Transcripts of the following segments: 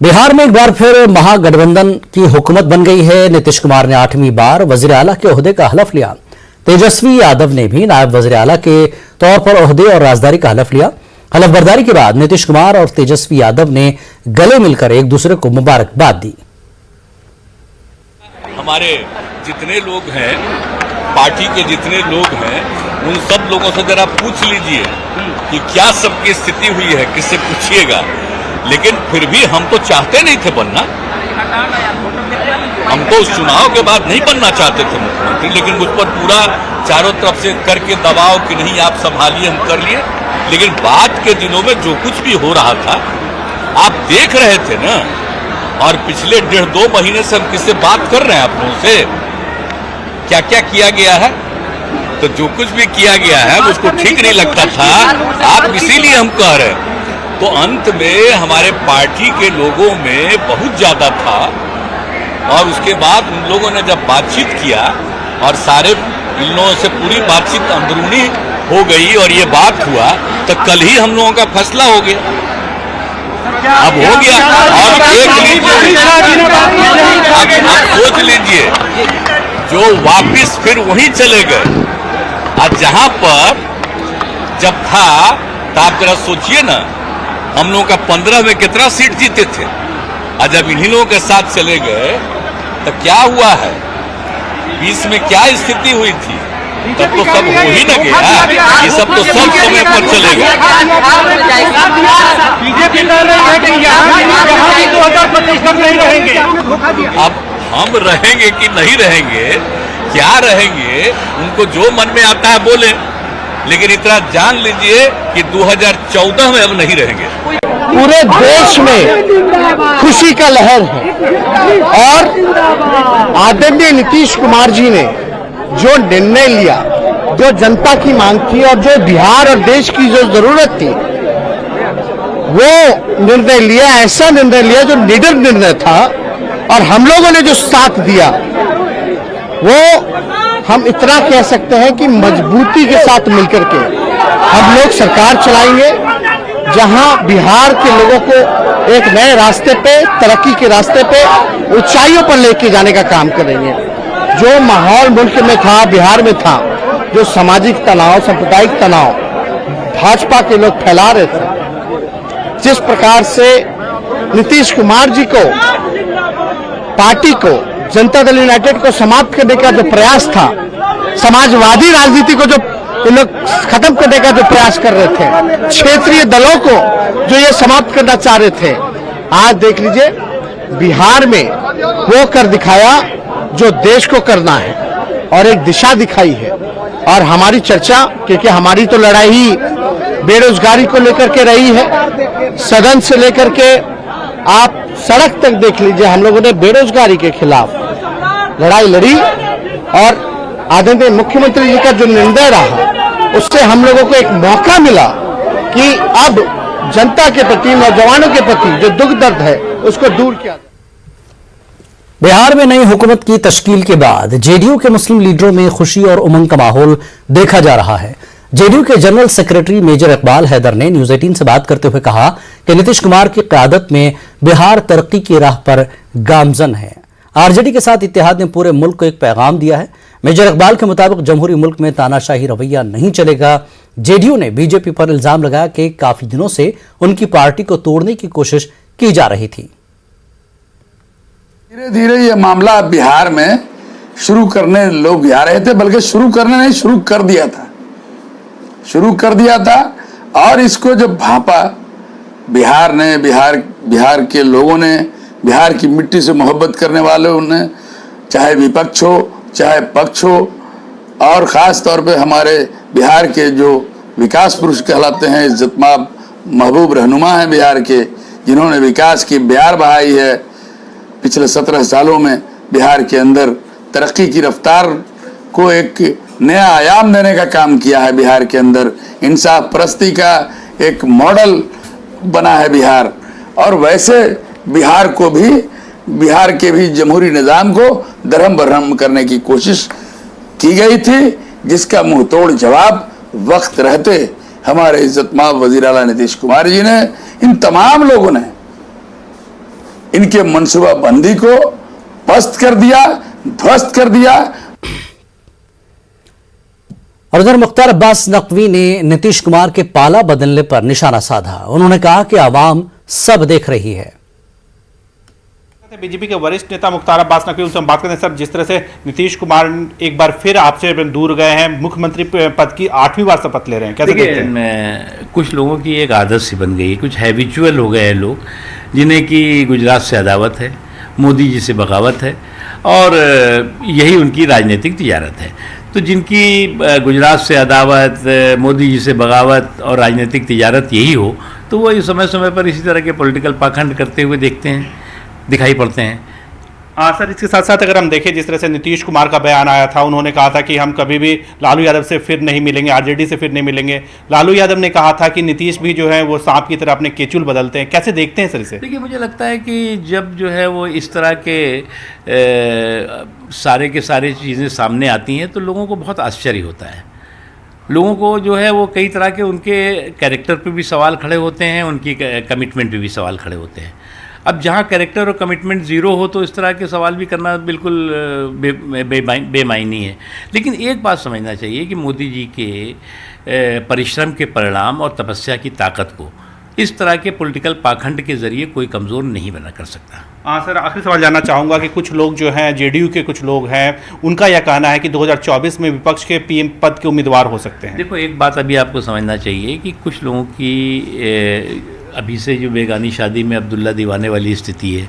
बिहार में एक बार फिर महागठबंधन की हुकूमत बन गई है। नीतीश कुमार ने 8वीं बार वजीर आला के ओहदे का हलफ लिया। तेजस्वी यादव ने भी नायब वजीर आला के तौर पर ओहदे और राजदारी का हलफ लिया। हलफ बर्दारी के बाद नीतीश कुमार और तेजस्वी यादव ने गले मिलकर एक दूसरे को मुबारकबाद दी। हमारे जितने लोग हैं, पार्टी के जितने लोग हैं, उन सब लोगों से जरा पूछ लीजिए कि क्या सबकी स्थिति हुई है, किससे पूछिएगा। लेकिन फिर भी हम तो चाहते नहीं थे बनना, हम तो उस चुनाव के बाद नहीं बनना चाहते थे मुख्यमंत्री, लेकिन मुझ पर पूरा चारों तरफ से करके दबाव कि नहीं आप संभालिए, हम कर लिए। लेकिन बाद के दिनों में जो कुछ भी हो रहा था आप देख रहे थे ना, और पिछले 1.5-2 महीने से हम किससे बात कर रहे हैं आप लोगों से, क्या क्या किया गया है। तो जो कुछ भी किया गया है उसको ठीक नहीं लगता था, आप इसीलिए हम कह रहे हैं। तो अंत में हमारे पार्टी के लोगों में बहुत ज्यादा था, और उसके बाद उन लोगों ने जब बातचीत किया और सारे इन लोगों से पूरी बातचीत अंदरूनी हो गई और ये बात हुआ, तो कल ही हम लोगों का फैसला हो गया। अब हो गया, और देख लीजिए, अब सोच लीजिए, जो वापिस फिर वहीं चले गए। आज जहां पर जब था, तो आप जरा सोचिए ना, हम लोगों का 15 में कितना सीट जीते थे, आज जब इन्हीं लोगों के साथ चले गए तो क्या हुआ है, 20 में क्या स्थिति हुई थी, तब तो सब हो ही न गया। ये सब तो सब समय पर चले गए। अब हम रहेंगे कि नहीं रहेंगे, क्या रहेंगे, उनको जो मन में आता है बोले, लेकिन इतना जान लीजिए कि 2014 में हम नहीं रहेंगे। पूरे देश में खुशी का लहर है, और आदरणीय नीतीश कुमार जी ने जो निर्णय लिया, जो जनता की मांग थी और जो बिहार और देश की जो जरूरत थी, वो निर्णय लिया, ऐसा निर्णय लिया जो निडर निर्णय था। और हम लोगों ने जो साथ दिया, वो हम इतना कह सकते हैं कि मजबूती के साथ मिलकर के हम लोग सरकार चलाएंगे, जहां बिहार के लोगों को एक नए रास्ते पे, तरक्की के रास्ते पे, ऊंचाइयों पर लेके जाने का काम करेंगे। जो माहौल मुल्क में था, बिहार में था, जो सामाजिक तनाव, सांप्रदायिक तनाव भाजपा के लोग फैला रहे थे, जिस प्रकार से नीतीश कुमार जी को, पार्टी को, जनता दल यूनाइटेड को समाप्त करने का जो प्रयास था, समाजवादी राजनीति को जो ये लोग खत्म करने का जो प्रयास कर रहे थे, क्षेत्रीय दलों को जो ये समाप्त करना चाह रहे थे, आज देख लीजिए बिहार में वो कर दिखाया जो देश को करना है, और एक दिशा दिखाई है। और हमारी चर्चा, क्योंकि हमारी तो लड़ाई ही बेरोजगारी को लेकर के रही है, सदन से लेकर के आप सड़क तक देख लीजिए, हम लोगों ने बेरोजगारी के खिलाफ लड़ाई लड़ी, और आदरणीय मुख्यमंत्री जी का जो निर्णय रहा, उससे हम लोगों को एक मौका मिला कि अब जनता के प्रति, नौजवानों के प्रति जो दुख दर्द है उसको दूर किया। बिहार में नई हुकूमत की तश्कील के बाद जेडीयू के मुस्लिम लीडरों में खुशी और उमंग का माहौल देखा जा रहा है। जेडीयू के general secretary major Iqbal Haider ने न्यूज 18 से बात करते हुए कहा कि नीतीश कुमार की क़यादत में बिहार तरक्की की राह पर गामजन है। आरजेडी के साथ इत्तेहाद ने पूरे मुल्क को एक पैगाम दिया है। मेजर इकबाल के मुताबिक जमहूरी मुल्क में तानाशाही रवैया नहीं चलेगा। जेडीयू ने बीजेपी पर इल्जाम लगाया कि काफी दिनों से उनकी पार्टी को तोड़ने की कोशिश की जा रही थी। धीरे धीरे ये मामला बिहार में शुरू करने लोग जा रहे थे, बल्कि शुरू करने नहीं, शुरू कर दिया था। और इसको जब भापा बिहार ने, बिहार के लोगों ने, बिहार की मिट्टी से मोहब्बत करने वालों ने, चाहे विपक्ष हो चाहे पक्ष हो, और ख़ास तौर पे हमारे बिहार के जो विकास पुरुष कहलाते हैं, इज्जतमाब महबूब रहनुमा हैं बिहार के, जिन्होंने विकास की बयार बहाई है। पिछले 17 सालों में बिहार के अंदर तरक्की की रफ्तार को एक नया आयाम देने का काम किया है। बिहार के अंदर इंसाफ परस्ती का एक मॉडल बना है बिहार, और वैसे बिहार को भी, बिहार के भी जमहूरी निज़ाम को दरहम बरहम करने की कोशिश की गई थी, जिसका मुंहतोड़ जवाब वक्त रहते हमारे इज्जतमाब वज़ीर आला नीतीश कुमार जी ने, इन तमाम लोगों ने इनके मनसूबाबंदी को पस्त कर दिया, ध्वस्त कर दिया। और उधर मुख्तार अब्बास नकवी ने नीतीश कुमार के पाला बदलने पर निशाना साधा। उन्होंने कहा कि आवाम सब देख रही है। बीजेपी के वरिष्ठ नेता मुख्तार अब्बास नकवी, उनसे हम बात करते हैं। सर, जिस तरह से नीतीश कुमार एक बार फिर आपसे दूर गए हैं, मुख्यमंत्री पद की 8वीं बार शपथ ले रहे हैं, कैसे देखते हैं? कुछ लोगों की एक आदत सी बन गई है, कुछ हैबिचुअल हो गए हैं लोग, जिन्हें कि गुजरात से अदावत है, मोदी जी से बगावत है और यही उनकी राजनीतिक तिजारत है। तो जिनकी गुजरात से अदावत, मोदी जी से बगावत और राजनीतिक तिजारत यही हो, तो वो समय समय पर इसी तरह के पॉलिटिकल पाखंड करते हुए दिखाई पड़ते हैं। सर, इसके साथ साथ अगर हम देखें, जिस तरह से नीतीश कुमार का बयान आया था, उन्होंने कहा था कि हम कभी भी लालू यादव से फिर नहीं मिलेंगे, आरजेडी से फिर नहीं मिलेंगे। लालू यादव ने कहा था कि नीतीश भी जो है वो सांप की तरह अपने केचुल बदलते हैं, कैसे देखते हैं सर इसे? देखिए, मुझे लगता है कि जब जो है वो इस तरह के सारे के सारे चीज़ें सामने आती हैं तो लोगों को बहुत आश्चर्य होता है। लोगों को जो है वो कई तरह के उनके कैरेक्टर पे भी सवाल खड़े होते हैं, उनकी कमिटमेंट पे भी सवाल खड़े होते हैं। अब जहाँ कैरेक्टर और कमिटमेंट ज़ीरो हो तो इस तरह के सवाल भी करना बिल्कुल बेमायनी है। लेकिन एक बात समझना चाहिए कि मोदी जी के परिश्रम के परिणाम और तपस्या की ताकत को इस तरह के पॉलिटिकल पाखंड के ज़रिए कोई कमज़ोर नहीं बना कर सकता। हाँ सर, आखिरी सवाल जानना चाहूँगा कि कुछ लोग जो हैं, जेडीयू के कुछ लोग हैं, उनका यह कहना है कि 2024 में विपक्ष के पीएम पद के उम्मीदवार हो सकते हैं। देखो, एक बात अभी आपको समझना चाहिए कि कुछ लोगों की अभी से जो बेगानी शादी में अब्दुल्ला दीवाने वाली स्थिति है,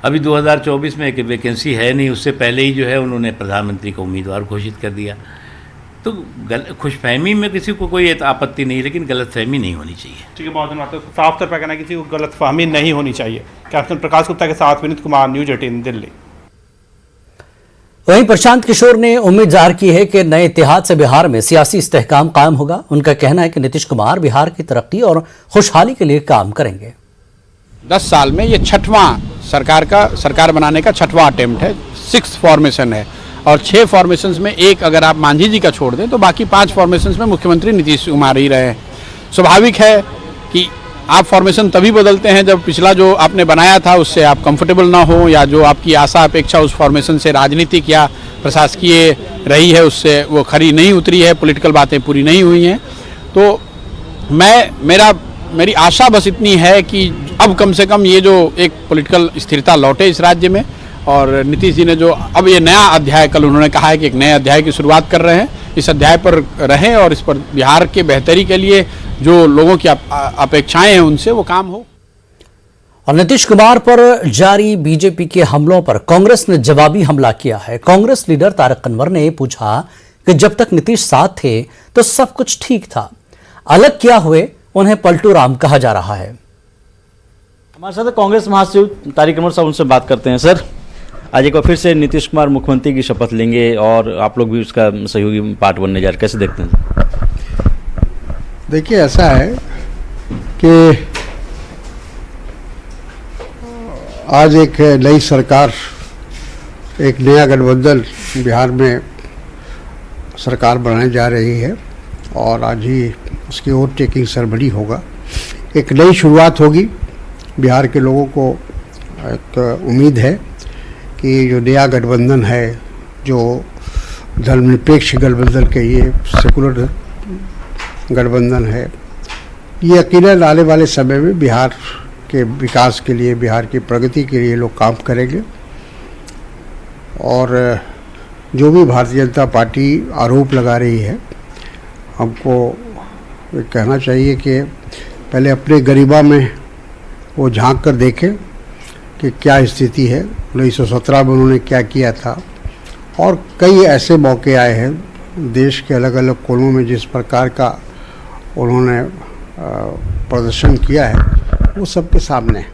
अभी 2024 में एक वैकेंसी है नहीं, उससे पहले ही जो है उन्होंने प्रधानमंत्री को उम्मीदवार घोषित कर दिया। तो खुशफहमी में किसी को कोई आपत्ति नहीं, लेकिन गलतफहमी नहीं होनी चाहिए। ठीक है, बहुत धन्यवाद। तो साफ तौर पर कहना है किसी को गलतफहमी नहीं होनी चाहिए। कैप्टन प्रकाश गुप्ता के साथ विनीत कुमार, न्यूज़ 18 दिल्ली। वहीं प्रशांत किशोर ने उम्मीद जाहिर की है कि नए इत्तेहाद से बिहार में सियासी इस्तेहकाम कायम होगा। उनका कहना है कि नीतीश कुमार बिहार की तरक्की और खुशहाली के लिए काम करेंगे। 10 साल में ये 6वां सरकार बनाने का 6वां अटेम्प्ट है, 6th फॉर्मेशन है और 6 फॉर्मेशंस में एक अगर आप मांझी जी का छोड़ दें तो बाकी 5 फॉर्मेशंस में मुख्यमंत्री नीतीश कुमार ही रहे हैं। स्वाभाविक है कि आप फॉर्मेशन तभी बदलते हैं जब पिछला जो आपने बनाया था उससे आप कंफर्टेबल ना हो, या जो आपकी आशा अपेक्षा उस फॉर्मेशन से राजनीतिक या प्रशासकीय रही है उससे वो खरी नहीं उतरी है, पॉलिटिकल बातें पूरी नहीं हुई हैं। तो मेरी आशा बस इतनी है कि अब कम से कम ये जो एक पॉलिटिकल स्थिरता लौटे इस राज्य में, और नीतीश जी ने जो अब ये नया अध्याय, कल उन्होंने कहा है कि एक नए अध्याय की शुरुआत कर रहे हैं, इस अध्याय पर रहें और इस पर बिहार के बेहतरी के लिए जो लोगों की अपेक्षाएं हैं उनसे वो काम हो। और नीतीश कुमार पर जारी बीजेपी के हमलों पर कांग्रेस ने जवाबी हमला किया है। कांग्रेस लीडर तारक अनवर ने पूछा कि जब तक नीतीश साथ थे तो सब कुछ ठीक था, अलग क्या हुए उन्हें पलटू राम कहा जा रहा है। हमारे साथ कांग्रेस महासचिव तारिक अनवर साहब, उनसे बात करते हैं। सर, आज एक बार फिर से नीतीश कुमार मुख्यमंत्री की शपथ लेंगे और आप लोग भी उसका सहयोगी पार्ट बनने जा रहे, कैसे देखते हैं? देखिए, ऐसा है कि आज एक नई सरकार, एक नया गठबंधन बिहार में सरकार बनाने जा रही है और आज ही उसकी ओवर टेकिंग सेरेमनी होगा। एक नई शुरुआत होगी। बिहार के लोगों को एक उम्मीद है कि जो नया गठबंधन है, जो धर्मनिरपेक्ष गठबंधन के ये सेकुलर गठबंधन है, ये यकीनन आने वाले समय में बिहार के विकास के लिए, बिहार की प्रगति के लिए लोग काम करेंगे। और जो भी भारतीय जनता पार्टी आरोप लगा रही है, हमको कहना चाहिए कि पहले अपने गरिमा में वो झांक कर देखें कि क्या स्थिति है। 1917 में उन्होंने क्या किया था और कई ऐसे मौके आए हैं देश के अलग अलग कोनों में जिस प्रकार का उन्होंने प्रदर्शन किया है, वो सबके सामने है।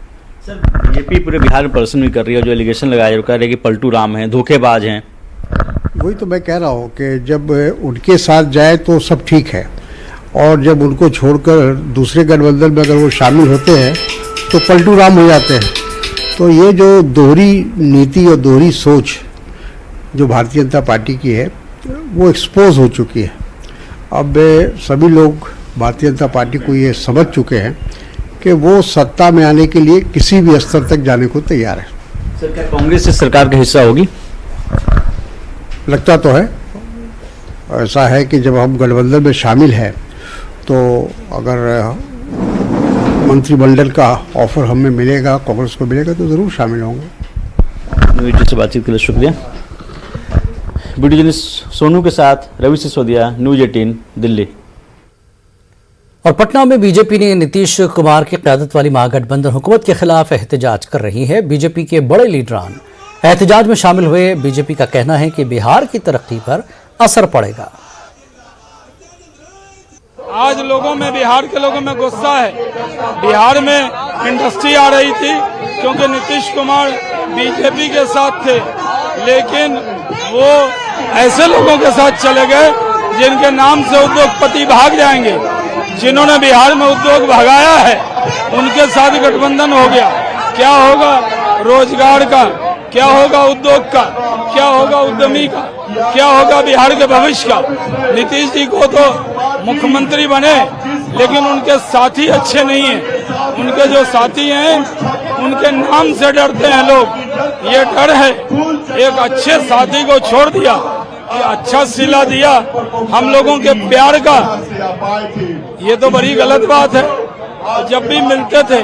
सर, बीजेपी पूरे बिहार में प्रदर्शन भी कर रही है, जो एलिगेशन लगाया जा रहा है कि पलटू राम हैं, धोखेबाज हैं। वही तो मैं कह रहा हूँ कि जब उनके साथ जाए तो सब ठीक है, और जब उनको छोड़कर दूसरे गठबंधन में अगर वो शामिल होते हैं तो पलटू राम हो जाते हैं। तो ये जो दोहरी नीति और दोहरी सोच जो भारतीय जनता पार्टी की है, वो एक्सपोज हो चुकी है। अब सभी लोग भारतीय जनता पार्टी को ये समझ चुके हैं कि वो सत्ता में आने के लिए किसी भी स्तर तक जाने को तैयार है। सर, क्या कांग्रेस इस सरकार का हिस्सा होगी? लगता तो है, ऐसा है कि जब हम गठबंधन में शामिल हैं तो अगर मंत्रिमंडल का ऑफर हमें मिलेगा, कांग्रेस को मिलेगा, तो ज़रूर शामिल होंगे। न्यूज 18 से बातचीत के लिए शुक्रिया। वीडियो जर्नलिस्ट सोनू के साथ रवि सिसोदिया, न्यूज 18 दिल्ली। और पटना में बीजेपी ने नीतीश कुमार की क़यादत वाली महागठबंधन हुकूमत के खिलाफ एहतजाज कर रही है। बीजेपी के बड़े लीडरान एहतजाज में शामिल हुए। बीजेपी का कहना है कि बिहार की तरक्की पर असर पड़ेगा। आज लोगों में, बिहार के लोगों में गुस्सा है। बिहार में इंडस्ट्री आ रही थी क्योंकि नीतीश कुमार बीजेपी के साथ थे, लेकिन वो ऐसे लोगों के साथ चले गए जिनके नाम से उद्योगपति भाग जाएंगे। जिन्होंने बिहार में उद्योग भगाया है उनके साथ गठबंधन हो गया। क्या होगा रोजगार का, क्या होगा उद्योग का, क्या होगा उद्यमी का, क्या होगा बिहार के भविष्य का। नीतीश जी को तो मुख्यमंत्री बने, लेकिन उनके साथी अच्छे नहीं हैं। उनके जो साथी हैं उनके नाम से डरते हैं लोग। ये डर है, एक अच्छे साथी को छोड़ दिया, ये अच्छा सिला दिया हम लोगों के प्यार का, ये तो बड़ी गलत बात है। जब भी मिलते थे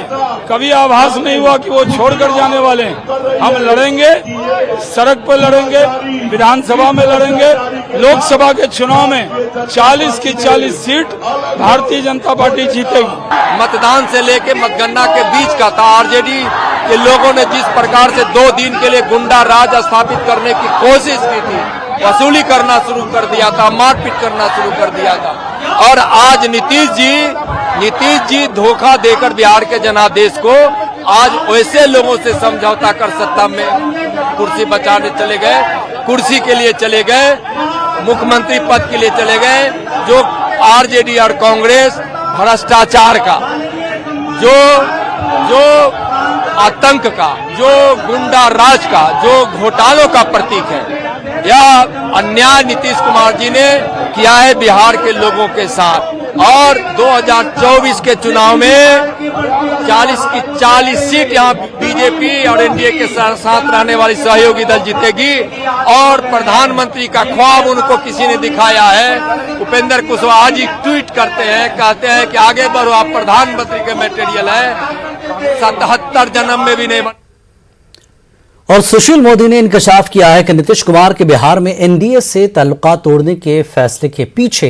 कभी आभास नहीं हुआ कि वो छोड़कर जाने वाले हैं। हम लड़ेंगे, सड़क पर लड़ेंगे, विधानसभा में लड़ेंगे। लोकसभा के चुनाव में 40 की 40 सीट भारतीय जनता पार्टी जीतेगी। मतदान से लेके मतगणना के बीच का था। आरजेडी के लोगों ने जिस प्रकार से 2 दिन के लिए गुंडा राज स्थापित करने की कोशिश की थी, वसूली करना शुरू कर दिया था, मारपीट करना शुरू कर दिया था, और आज नीतीश जी धोखा देकर बिहार के जनादेश को आज वैसे लोगों से समझौता कर सत्ता में कुर्सी बचाने चले गए, कुर्सी के लिए चले गए, मुख्यमंत्री पद के लिए चले गए, जो आरजेडी और कांग्रेस भ्रष्टाचार का, जो आतंक का, जो गुंडा राज का, जो घोटालों का प्रतीक है। यह अन्याय नीतीश कुमार जी ने किया है बिहार के लोगों के साथ। और 2024 के चुनाव में 40 की 40 सीट यहाँ बीजेपी और एनडीए के साथ रहने वाली सहयोगी दल जीतेगी। और प्रधानमंत्री का ख्वाब उनको किसी ने दिखाया है। उपेंद्र कुशवाहा जी ट्वीट करते हैं, कहते हैं कि आगे बढ़ो, आप प्रधानमंत्री के मटेरियल है, 77 जन्म में भी नहीं बन। और सुशील मोदी ने इंकशाफ किया है कि नीतीश कुमार के बिहार में एनडीए से ताल्लुकात तोड़ने के फैसले के पीछे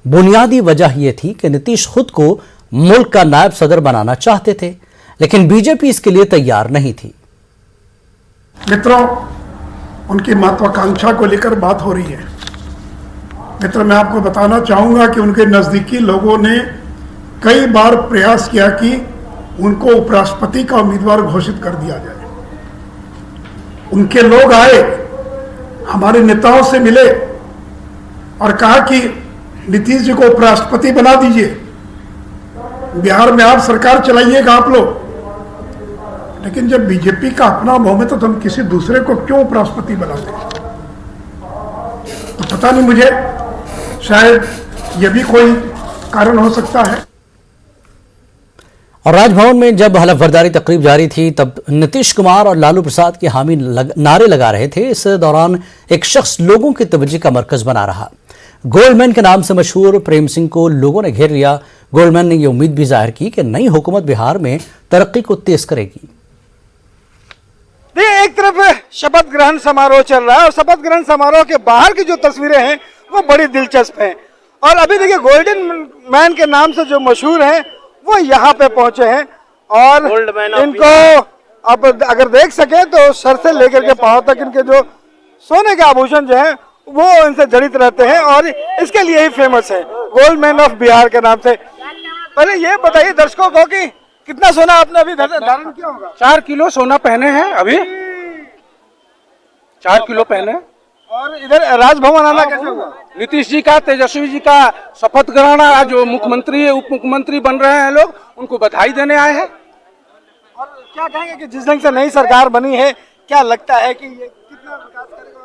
बुनियादी वजह यह थी कि नीतीश खुद को मुल्क का नायब सदर बनाना चाहते थे, लेकिन बीजेपी इसके लिए तैयार नहीं थी। मित्रों, उनकी महत्वाकांक्षा को लेकर बात हो रही है। मित्रों, मैं आपको बताना चाहूंगा कि उनके नजदीकी लोगों ने कई बार प्रयास किया कि उनको उपराष्ट्रपति का उम्मीदवार घोषित कर दिया जाए। उनके लोग आए, हमारे नेताओं से मिले और कहा कि नीतीश जी को उपराष्ट्रपति बना दीजिए, बिहार में आप सरकार चलाइएगा आप लोग। लेकिन जब बीजेपी का अपना बहुमत है तो हम किसी दूसरे को क्यों उपराष्ट्रपति बनाते हैं? तो पता नहीं, मुझे शायद यह भी कोई कारण हो सकता है। और राजभवन में जब हलफबर्दारी तकरीब जारी थी तब नीतीश कुमार और लालू प्रसाद के हामी नारे लगा रहे थे। इस दौरान एक शख्स लोगों की तवज्जो का मरकज बना रहा। गोल्डमैन के नाम से मशहूर प्रेम सिंह को लोगों ने घेर लिया। गोल्डमैन ने यह उम्मीद भी जाहिर की कि नई हुकूमत बिहार में तरक्की को तेज करेगी। एक तरफ शपथ ग्रहण समारोह चल रहा है और शपथ ग्रहण समारोह के बाहर की जो तस्वीरें हैं वो बड़ी दिलचस्प हैं। और अभी देखिए, गोल्डन मैन के नाम से जो मशहूर हैं वो यहाँ पे पहुंचे हैं और इनको अब अगर देख सके तो सर से लेकर के पांव तक इनके जो सोने के आभूषण जो हैं वो इनसे जड़ित रहते हैं और इसके लिए ही फेमस है, गोल्ड मैन ऑफ बिहार के नाम से। पहले ये बताइए दर्शकों को कि कितना सोना आपने अभी धारण किया होगा? 4 किलो सोना पहने हैं अभी, 4 किलो पहने। और इधर राजभवन आना कैसे हुआ? नीतीश जी का, तेजस्वी जी का शपथ ग्रहण, आज जो मुख्यमंत्री उप मुख्यमंत्री बन रहे हैं लोग, उनको बधाई देने आए हैं। और क्या कहेंगे कि जिस ढंग से नई सरकार बनी है, क्या लगता है कि ये कितना विकास करेगा?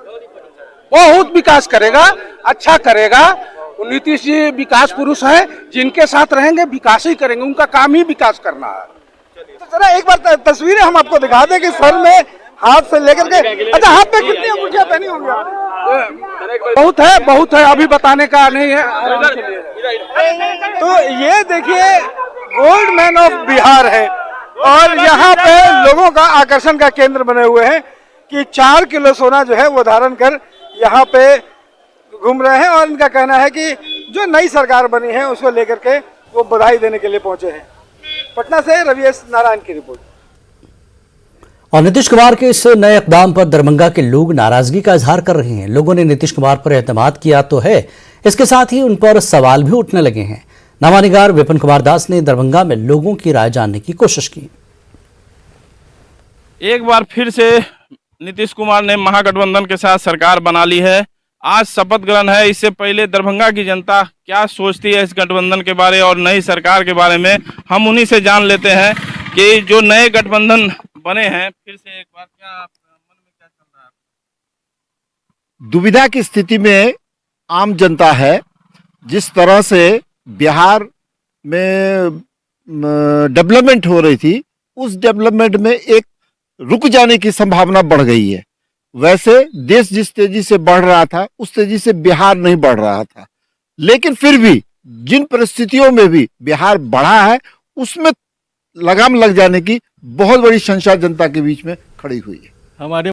बहुत विकास करेगा, अच्छा करेगा। नीतीश जी विकास पुरुष है, जिनके साथ रहेंगे विकास ही करेंगे, उनका काम ही विकास करना है। तो जरा एक बार तस्वीरें हम आपको दिखा दें कि सर में हाथ से लेकर के, अच्छा हाथ पे कितनी अंगूठियां पहनी होंगी आपने? बहुत है, अभी बताने का नहीं है। तो ये देखिए गोल्ड मैन ऑफ बिहार है और यहाँ पे लोगों का आकर्षण का केंद्र बने हुए हैं कि 4 किलो सोना जो है वो धारण कर यहाँ पे घूम रहे हैं और इनका कहना है कि जो नई सरकार बनी है उसको लेकर के वो बधाई देने के लिए पहुंचे हैं। पटना से रवि एस नारायण की रिपोर्ट। और नीतीश कुमार के इस नए इकदाम पर दरभंगा के लोग नाराजगी का इजहार कर रहे हैं। लोगों ने नीतीश कुमार पर एतमाद किया तो है, इसके साथ ही उन पर सवाल भी उठने लगे हैं। नामानिगार विपिन कुमार दास ने दरभंगा में लोगों की राय जानने की कोशिश की। एक बार फिर से नीतीश कुमार ने महागठबंधन के साथ सरकार बना ली है। आज शपथ ग्रहण है। इससे पहले दरभंगा की जनता क्या सोचती है इस गठबंधन के बारे और नई सरकार के बारे में, हम उन्हीं से जान लेते हैं कि जो नए गठबंधन बने हैं, फिर से एक बार क्या मन में क्या चल रहा है? दुविधा की स्थिति में आम जनता है। जिस तरह से बिहार में डेवलपमेंट हो रही थी, उस डेवलपमेंट में एक रुक जाने की संभावना बढ़ गई है। वैसे देश जिस तेजी से बढ़ रहा था उस तेजी से बिहार नहीं बढ़ रहा था, लेकिन फिर भी जिन परिस्थितियों में भी बिहार बढ़ा है उसमें लगाम लग जाने की बहुत बड़ी संशय जनता के बीच में खड़ी हुई है। हमारे